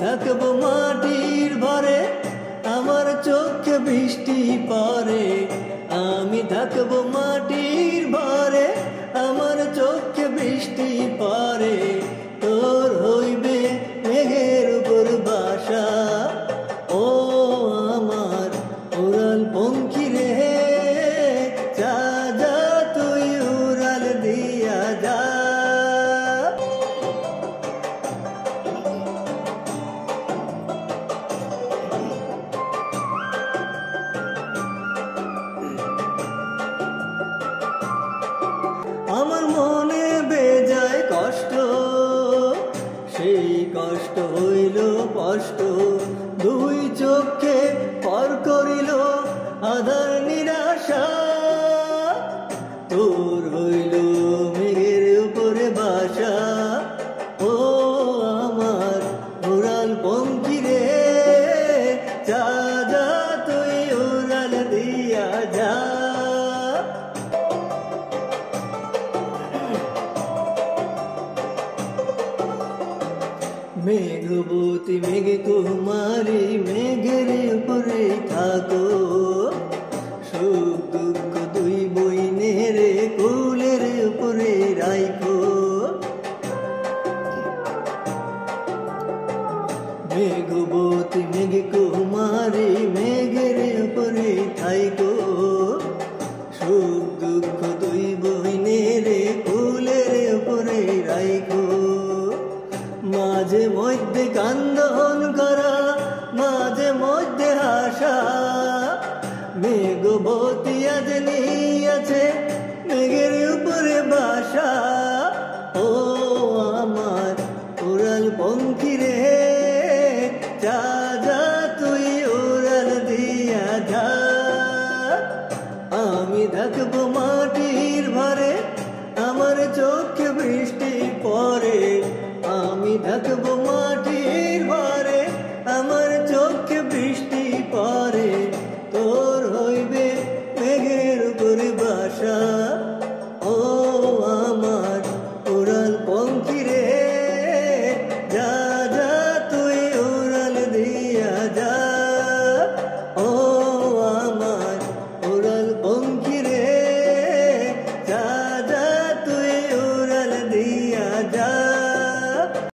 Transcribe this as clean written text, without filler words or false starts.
থাকবো মাটির ভরে, আমার চোখে বৃষ্টি পড়ে। আমি থাকবো মাটির ভরে, আমার চোখে বৃষ্টি পড়ে। তোর হইবে মেঘের উপর বাসা, ও আমার উড়াল পঙ্খী রে, যা যা তুই উড়াল দিয়া যা। আমার মনে বেজায় কষ্ট, সেই কষ্ট হইল কষ্ট, দুই চোখে পর করিল আধার নিরাশা। তোর হইল মেঘের উপরে বাসা, ও আমার উড়াল পঙ্খী রে, যা যা তুই উড়াল দিয়া যা। মেঘবতী মেঘ কুমারী, মেঘের উপরে থাকো, সুখ দুঃখ দুই বইনের কুলের উপরে রাইখো। মেঘবতী মেঘ কুমারী, মেঘের উপরে থাইকো, সুখ দুঃখ দুই বইনের কুলের উপরে রাইখো। মাঝে মধ্যে কান্দন করা, মাঝে মধ্যে হাসা, মেঘবতী আজ নিয়েছে মেঘের উপরে বাসা। ও আমার উড়াল পঙ্খী রে, যা যা তুই উড়াল দিয়া যা। আমি থাকবো মাটির ভরে, আমার চোখে বৃষ্টি পড়ে। আমি থাকবো